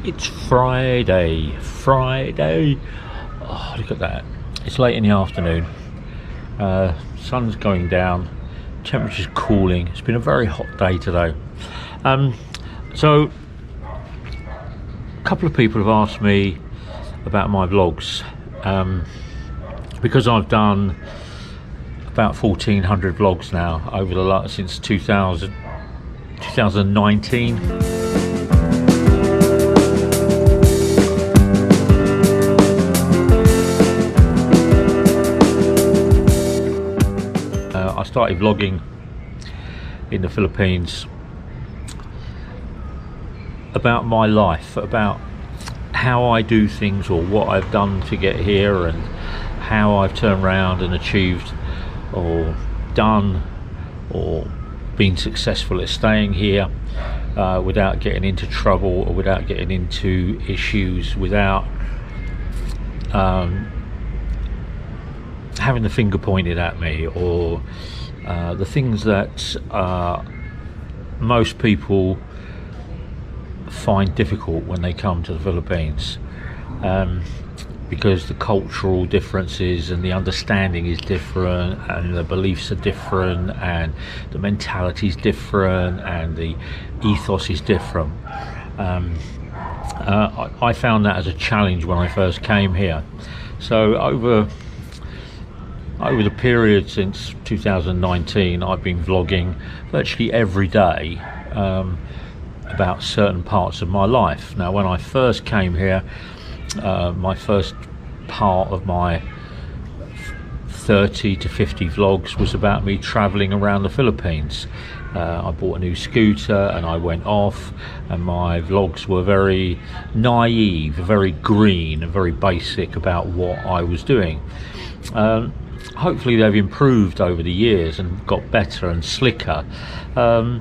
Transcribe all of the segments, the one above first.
It's Friday. Oh, look at that. It's late in the afternoon. Sun's going down. Temperature's cooling. It's been a very hot day today. So a couple of people have asked me about my vlogs, because I've done about 1,400 vlogs now over the since 2019. I started vlogging in the Philippines about my life, about how I do things or what I've done to get here, and how I've turned around and achieved or done or been successful at staying here without getting into trouble or without getting into issues, without having the finger pointed at me, or the things that most people find difficult when they come to the Philippines, because the cultural differences and the understanding is different, and the beliefs are different, and the mentality is different, and the ethos is different. I found that as a challenge when I first came here. So over the period since 2019, I've been vlogging virtually every day about certain parts of my life. Now, when I first came here, my first part of my 30 to 50 vlogs was about me traveling around the Philippines. I bought a new scooter and I went off, and my vlogs were very naive, very green and very basic about what I was doing. Hopefully they've improved over the years and got better and slicker. I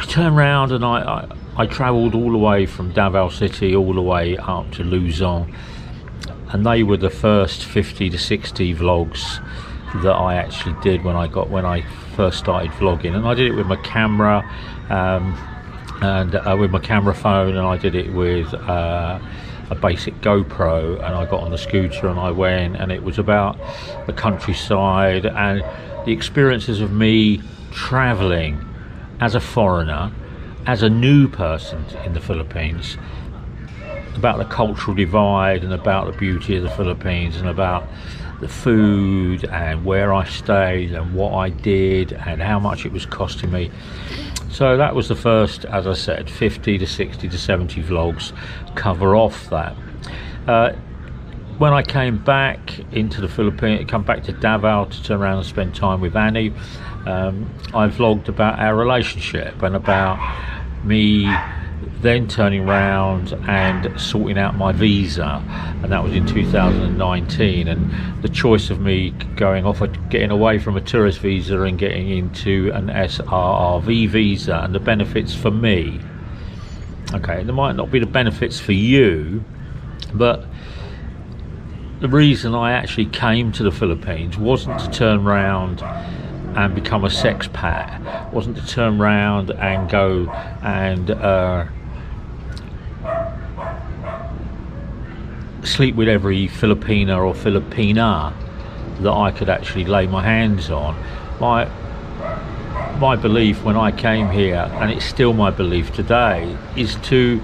turned around and I travelled all the way from Davao city all the way up to Luzon, and they were the first 50 to 60 vlogs that I actually did when I first started vlogging. And I did it with my camera and with my camera phone, and I did it with a basic GoPro, and I got on the scooter and I went, and it was about the countryside and the experiences of me travelling as a foreigner, as a new person in the Philippines, about the cultural divide and about the beauty of the Philippines and about the food and where I stayed and what I did and how much it was costing me. So that was the first, as I said, 50 to 60 to 70 vlogs cover off that. When I came back into the Philippines, come back to Davao to turn around and spend time with Annie, I vlogged about our relationship and about me then turning around and sorting out my visa, and that was in 2019, and the choice of me going off, getting away from a tourist visa and getting into an SRRV visa, and the benefits for me. Okay, there might not be the benefits for you, but the reason I actually came to the Philippines wasn't to turn around and become a sexpat, wasn't to turn around and go and sleep with every Filipina or Filipina that I could actually lay my hands on. My belief when I came here, and it's still my belief today, is to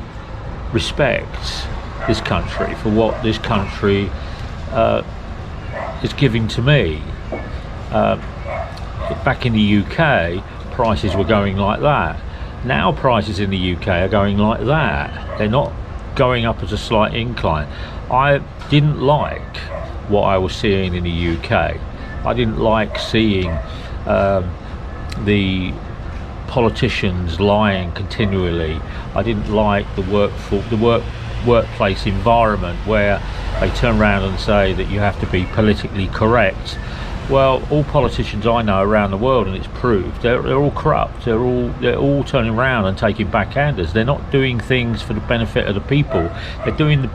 respect this country for what this country is giving to me. Back in the UK, prices were going like that. Now prices in the UK are going like that. They're not going up as a slight incline. I didn't like what I was seeing in the UK. I didn't like seeing the politicians lying continually. I didn't like the workplace environment where they turn around and say that you have to be politically correct. Well, all politicians I know around the world, and it's proved, they're all corrupt. They're all turning around and taking backhanders. They're not doing things for the benefit of the people. They're doing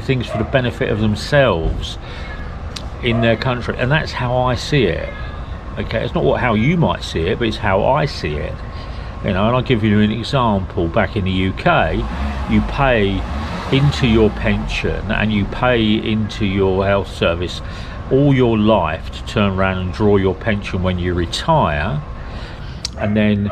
things for the benefit of themselves in their country, and that's how I see it. Okay, it's not how you might see it, but it's how I see it. You know, and I'll give you an example. Back in the UK, you pay into your pension and you pay into your health service all your life to turn around and draw your pension when you retire. And then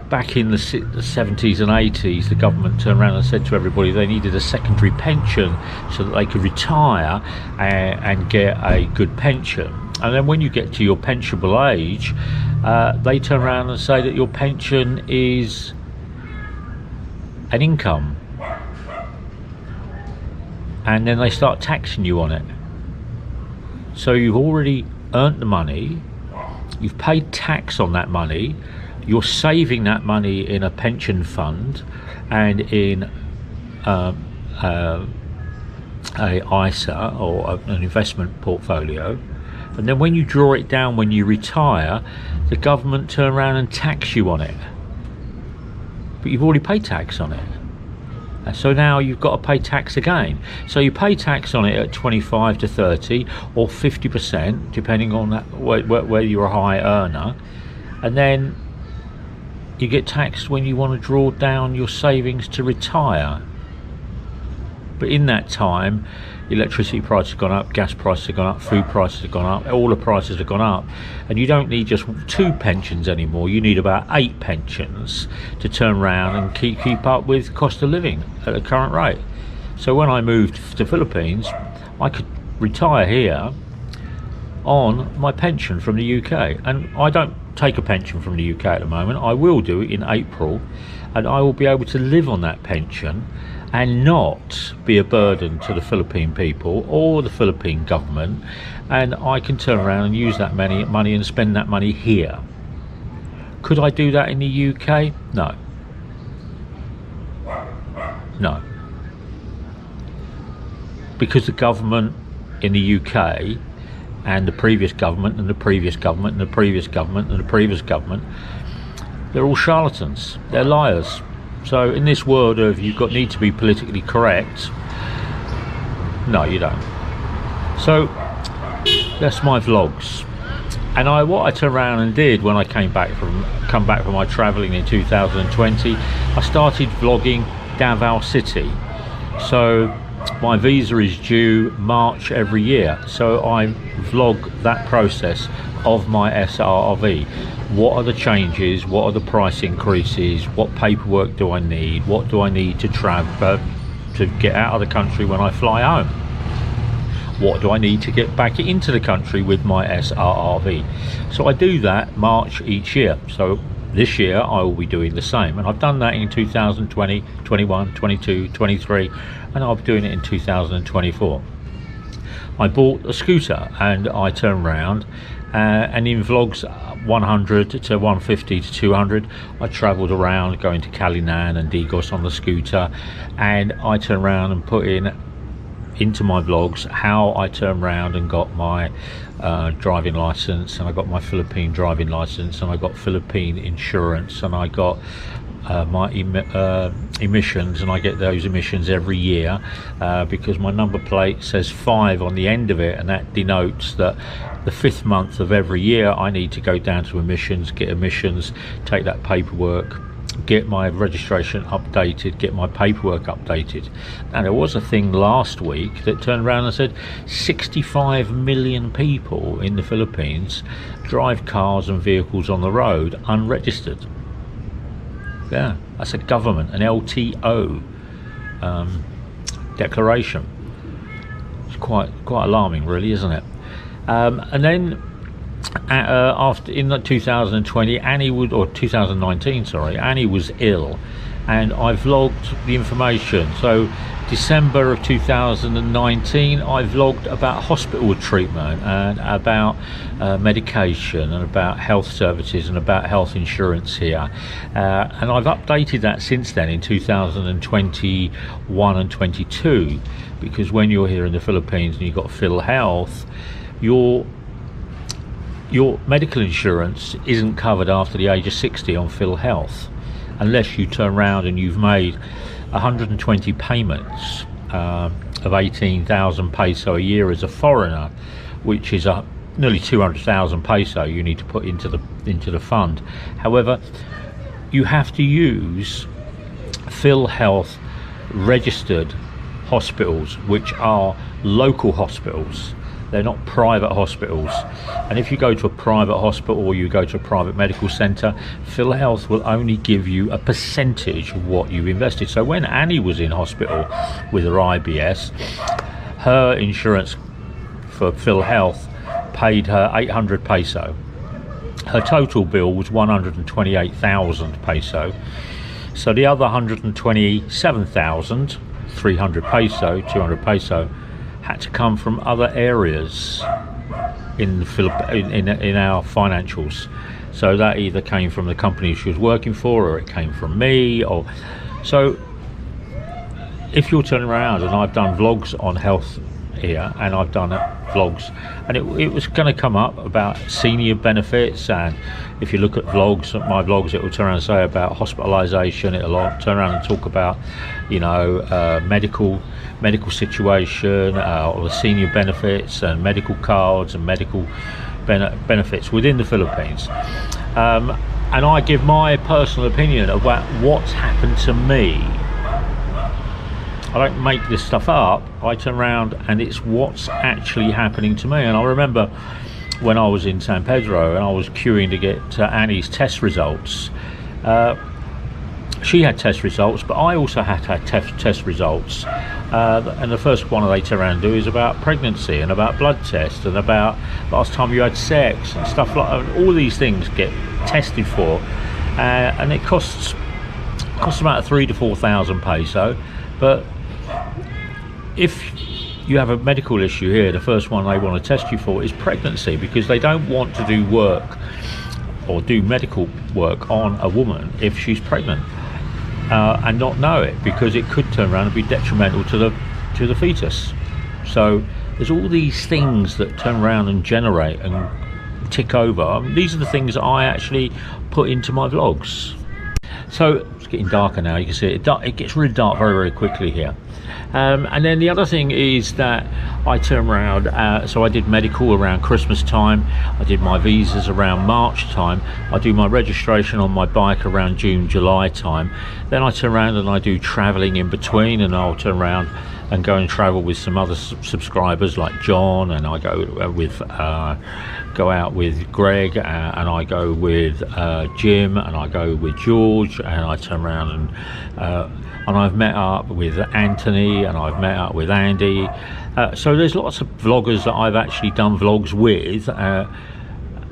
back in the 70s and 80s, the government turned around and said to everybody they needed a secondary pension so that they could retire and get a good pension. And then when you get to your pensionable age, they turn around and say that your pension is an income, and then they start taxing you on it. So you've already earned the money, you've paid tax on that money, you're saving that money in a pension fund and in a ISA or an investment portfolio, and then when you draw it down when you retire, the government turn around and tax you on it, but you've already paid tax on it. So now you've got to pay tax again. So you pay tax on it at 25 to 30 or 50%, depending on that, whether you're a high earner, and then you get taxed when you want to draw down your savings to retire. But in that time, electricity prices have gone up, gas prices have gone up, food prices have gone up, all the prices have gone up, and you don't need just 2 pensions anymore. You need about 8 pensions to turn around and keep up with cost of living at the current rate. So when I moved to the Philippines, I could retire here on my pension from the UK, and I don't take a pension from the UK at the moment. I will do it in April, and I will be able to live on that pension and not be a burden to the Philippine people or the Philippine government, and I can turn around and use that money and spend that money here. Could I do that in the UK? No. No. Because the government in the UK and the previous government and the previous government and the previous government and the previous government, they're all charlatans, they're liars. So in this world of need to be politically correct, no, you don't. So that's my vlogs. And what I turned around and did when I come back from my travelling in 2020, I started vlogging Davao City. So my visa is due March every year, so I vlog that process of my SRRV. What are the changes? What are the price increases? What paperwork do I need? What do I need to travel to get out of the country when I fly home? What do I need to get back into the country with my SRRV? So I do that March each year. So this year I will be doing the same, and I've done that in 2020, 21, 22, 23, and I'll be doing it in 2024. I bought a scooter and I turned around and in vlogs 100 to 150 to 200 I travelled around going to Calinan and Digos on the scooter, and I turned around and put into my vlogs how I turned around and got my driving license, and I got my Philippine driving license, and I got Philippine insurance, and I got my emissions, and I get those emissions every year because my number plate says 5 on the end of it, and that denotes that the 5th month of every year I need to go down to emissions, get emissions, take that paperwork, get my registration updated, get my paperwork updated. Now there was a thing last week that turned around and said 65 million people in the Philippines drive cars and vehicles on the road unregistered. Yeah, that's a government, an LTO declaration. It's quite alarming, really, isn't it? And then after in 2020, or 2019, sorry, Annie was ill, and I vlogged the information. So December of 2019 I vlogged about hospital treatment and about medication and about health services and about health insurance here, and I've updated that since then in 2021 and 22, because when you're here in the Philippines and you've got Phil Health, your medical insurance isn't covered after the age of 60 on Phil Health, unless you turn around and you've made 120 payments of 18,000 peso a year as a foreigner, which is nearly 200,000 peso you need to put into the fund. However, you have to use Phil Health registered hospitals, which are local hospitals. They're not private hospitals. And if you go to a private hospital or you go to a private medical centre, Phil Health will only give you a percentage of what you've invested. So when Annie was in hospital with her IBS, her insurance for Phil Health paid her 800 peso. Her total bill was 128,000 peso. So the other 127,300 peso, 200 peso, had to come from other areas in our financials. So that either came from the company she was working for, or it came from me. Or so if you're turning around, and I've done vlogs on health here, and I've done vlogs, and it was going to come up about senior benefits. And if you look at vlogs, my vlogs, it will turn around and say about hospitalization. It'll turn around and talk about, you know, medical situation, or the senior benefits and medical cards and medical benefits within the Philippines. And I give my personal opinion about what's happened to me. I don't make this stuff up. I turn around and it's what's actually happening to me. And I remember when I was in San Pedro and I was queuing to get Annie's test results. She had test results, but I also had test results. And the first one they turn around and do is about pregnancy and about blood tests and about last time you had sex and stuff like that. All these things get tested for, and it costs about 3,000 to 4,000 peso. But if you have a medical issue here, the first one they want to test you for is pregnancy, because they don't want to do work or do medical work on a woman if she's pregnant and not know it, because it could turn around and be detrimental to the fetus. So there's all these things that turn around and generate and tick over. These are the things that I actually put into my vlogs. So it's getting darker now. You can see it gets really dark very, very quickly here. And then the other thing is that I turn around, so I did medical around Christmas time, I did my visas around March time, I do my registration on my bike around June, July time. Then I turn around and I do travelling in between, and I'll turn around and go and travel with some other subscribers like John, and I go out with Greg, and I go with Jim, and I go with George, and I turn around and I've met up with Anthony, and I've met up with Andy. So there's lots of vloggers that I've actually done vlogs with,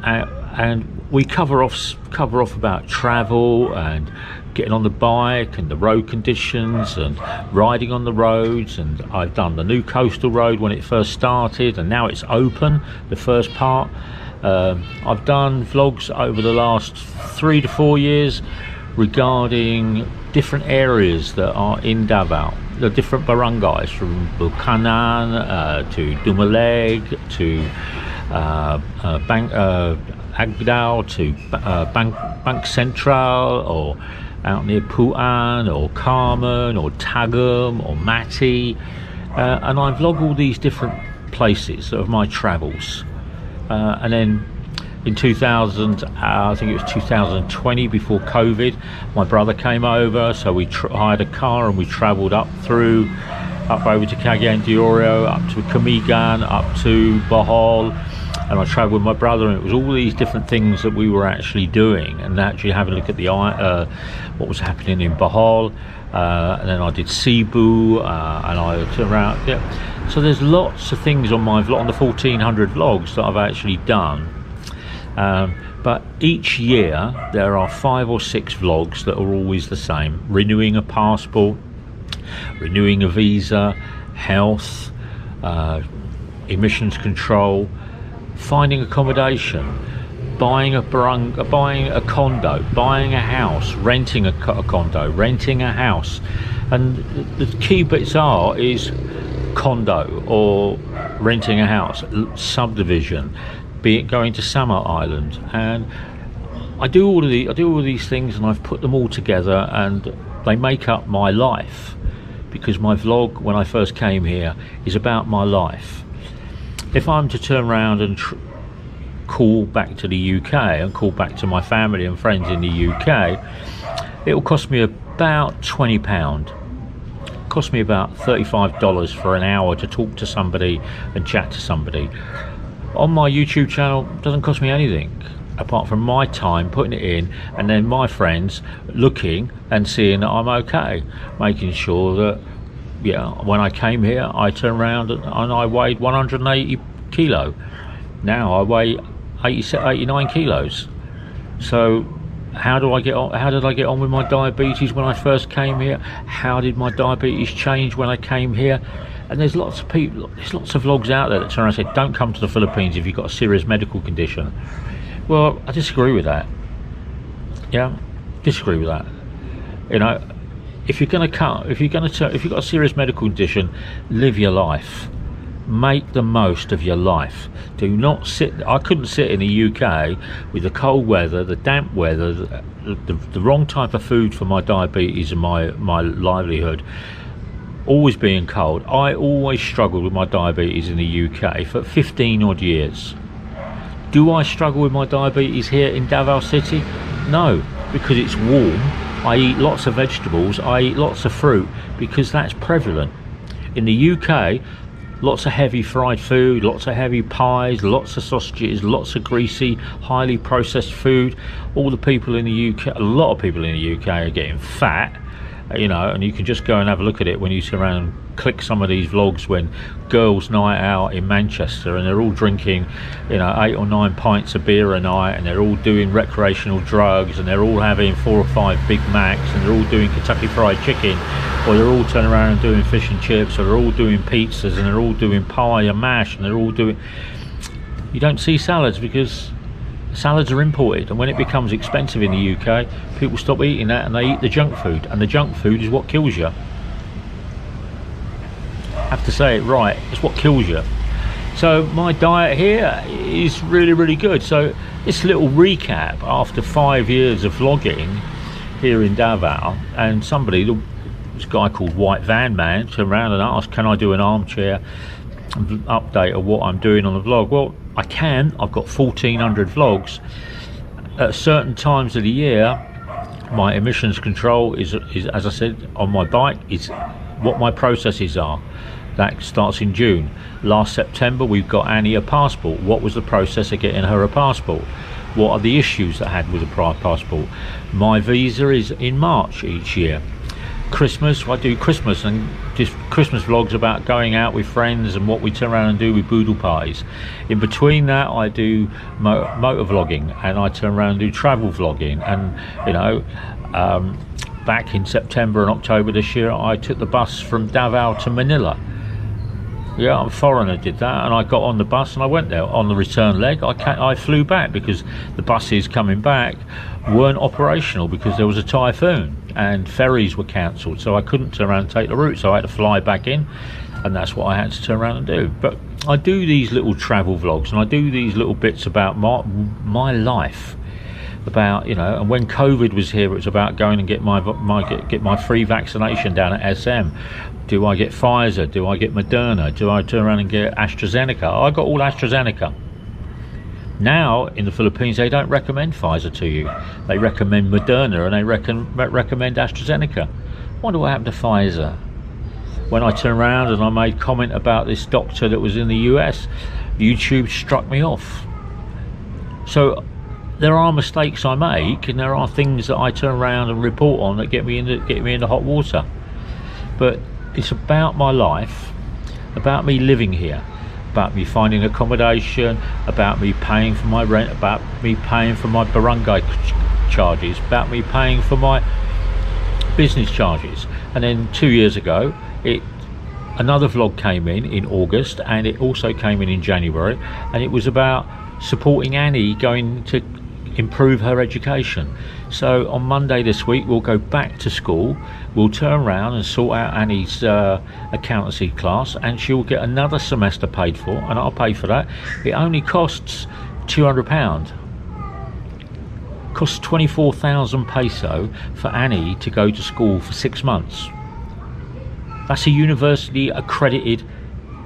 and we cover off about travel and getting on the bike and the road conditions and riding on the roads. And I've done the new coastal road when it first started, and now it's open, the first part. I've done vlogs over the last 3 to 4 years regarding different areas that are in Davao, the different barangays, from Bukhanan to Dumaleg to Agdao to Bank Central, or out near Puan or Carmen or Tagum or Mati, and I vlog all these different places of my travels. And then in 2000, I think it was 2020, before COVID, my brother came over, so we hired a car and we travelled up over to Cagayan de Oro, up to Camigan, up to Bohol, and I travelled with my brother, and it was all these different things that we were actually doing, and actually having a look at what was happening in Bohol. And then I did Cebu, and I turned around. Yeah. So there's lots of things on my vlog, on the 1400 vlogs that I've actually done. But each year there are 5 or 6 vlogs that are always the same: renewing a passport, renewing a visa, health, emissions control, finding accommodation, buying a condo, buying a house, renting a condo, renting a house. And the key bits is condo or renting a house, subdivision, be it going to Samar Island. And I do all these things, and I've put them all together, and they make up my life, because my vlog when I first came here is about my life. If I'm to turn around and call back to the UK and call back to my family and friends in the UK, it'll cost me about £20. Cost me about $35 for an hour to talk to somebody and chat to somebody. On my YouTube channel, it doesn't cost me anything apart from my time putting it in, and then my friends looking and seeing that I'm okay, making sure that, yeah, when I came here I turned around and I weighed 180 kilo. Now I weigh 89 kilos. So how did I get on with my diabetes when I first came here? How did my diabetes change when I came here? And there's lots of people, there's lots of vlogs out there that turn around and say, don't come to the Philippines if you've got a serious medical condition. Well, I disagree with that. Yeah, disagree with that. You know, if you've got a serious medical condition, live your life. Make the most of your life. Do not sit. I couldn't sit in the UK with the cold weather, the damp weather, the wrong type of food for my diabetes and my livelihood. Always being cold. I always struggled with my diabetes in the UK for 15 odd years. Do I struggle with my diabetes here in Davao City? No, because it's warm. I eat lots of vegetables. I eat lots of fruit because that's prevalent. In the UK, lots of heavy fried food, lots of heavy pies, lots of sausages, lots of greasy, highly processed food. All the people in the UK, a lot of people in the UK are getting fat, you know, and you can just go and have a look at it when you sit around and click some of these vlogs when girls' night out in Manchester and they're all drinking, you know, 8 or 9 pints of beer a night, and they're all doing recreational drugs, and they're all having 4 or 5 Big Macs, and they're all doing Kentucky Fried Chicken, or they're all turning around and doing fish and chips, or they're all doing pizzas, and they're all doing pie and mash, and they're all doing... You don't see salads because salads are imported, and when it becomes expensive in the UK, people stop eating that and they eat the junk food, and the junk food is what kills you. I have to say it right, it's what kills you. So my diet here is really, really good. So this little recap after 5 years of vlogging here in Davao, and this guy called White Van Man turned around and asked, can I do an armchair update of what I'm doing on the vlog? Well, I can. I've got 1,400 vlogs. At certain times of the year, my emissions control is as I said, on my bike, is what my processes are. That starts in June. Last September we've got Annie a passport. What was the process of getting her a passport? What are the issues that I had with the prior passport? My visa is in March each year. Christmas, I do Christmas and just Christmas vlogs about going out with friends and what we turn around and do with boodle parties. In between that I do motor vlogging, and I turn around and do travel vlogging, and you know, back in September and October this year I took the bus from Davao to Manila. Yeah, I'm a foreigner, did that, and I got on the bus and I went there. On the return leg I flew back because the buses coming back weren't operational because there was a typhoon and ferries were cancelled, so I couldn't turn around and take the route, so I had to fly back in, and that's what I had to turn around and do. But I do these little travel vlogs and I do these little bits about my life, about, you know, and when COVID was here it was about going and get my free vaccination down at SM. Do I get Pfizer? Do I get Moderna? Do I turn around and get AstraZeneca? I got all AstraZeneca. Now in the Philippines they don't recommend Pfizer to you. They recommend Moderna and they recommend AstraZeneca. I wonder what happened to Pfizer. When I turned around and I made comment about this doctor that was in the US, YouTube struck me off. So there are mistakes I make, and there are things that I turn around and report on that get me into hot water. But it's about my life, about me living here, about me finding accommodation, about me paying for my rent, about me paying for my barangay charges, about me paying for my business charges. And then 2 years ago another vlog came in August, and it also came in January, and it was about supporting Annie going to improve her education. So on Monday this week we'll go back to school, we'll turn around and sort out Annie's accountancy class, and she'll get another semester paid for, and I'll pay for that. It only costs £200. Costs 24,000 peso for Annie to go to school for 6 months. That's a university accredited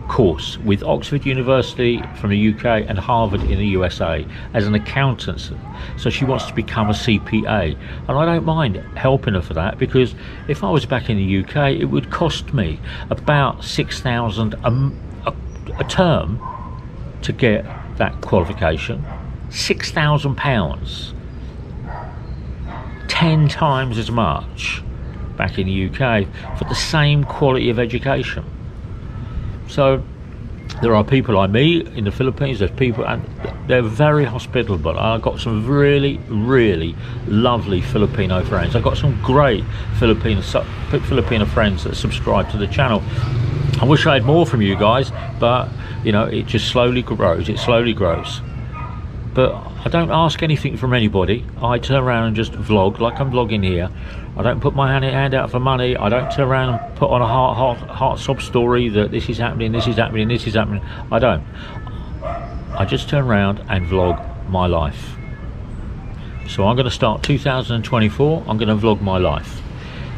course with Oxford University from the UK and Harvard in the USA as an accountant. So she wants to become a CPA, and I don't mind helping her for that, because if I was back in the UK it would cost me about £6,000 a term to get that qualification. £6,000, 10 times as much back in the UK for the same quality of education. So there are people I meet in the Philippines, there's people, and they're very hospitable. I've got some really lovely Filipino friends. I've got some great Filipino friends that subscribe to the channel. I wish I had more from you guys, but you know, it just slowly grows, but I don't ask anything from anybody. I turn around and just vlog like I'm vlogging here. I don't put my hand out for money. I don't turn around and put on a heart sob story that this is happening, this is happening, this is happening. I don't. I just turn around and vlog my life. So I'm going to start 2024. I'm going to vlog my life.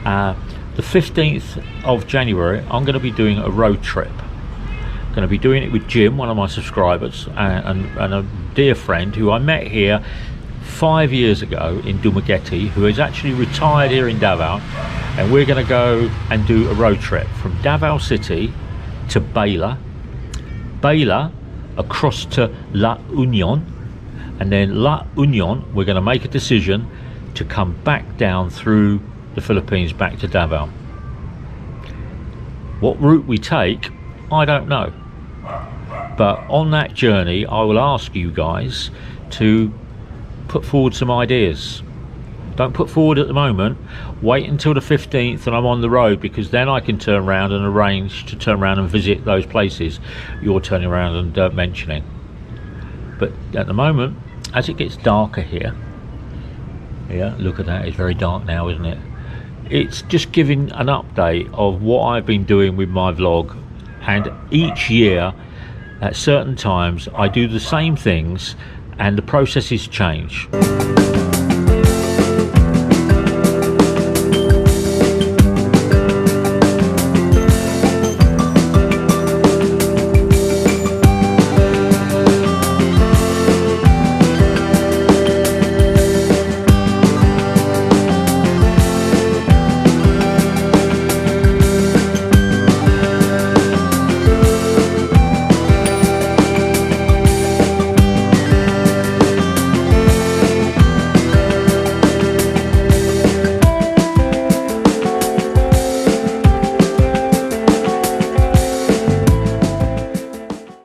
The 15th of January, I'm going to be doing a road trip. Going to be doing it with Jim, one of my subscribers, and a dear friend who I met here 5 years ago in Dumaguete, who is actually retired here in Davao, and we're going to go and do a road trip from Davao City to Baila, across to La Union, and then La Union we're going to make a decision to come back down through the Philippines back to Davao. What route we take, I don't know. But on that journey I will ask you guys to put forward some ideas. Don't put forward at the moment, wait until the 15th and I'm on the road, because then I can turn around and arrange to turn around and visit those places you're turning around and mentioning. But at the moment, as it gets darker here, yeah, look at that, it's very dark now, isn't it? It's just giving an update of what I've been doing with my vlog, and each year at certain times I do the same things and the processes change.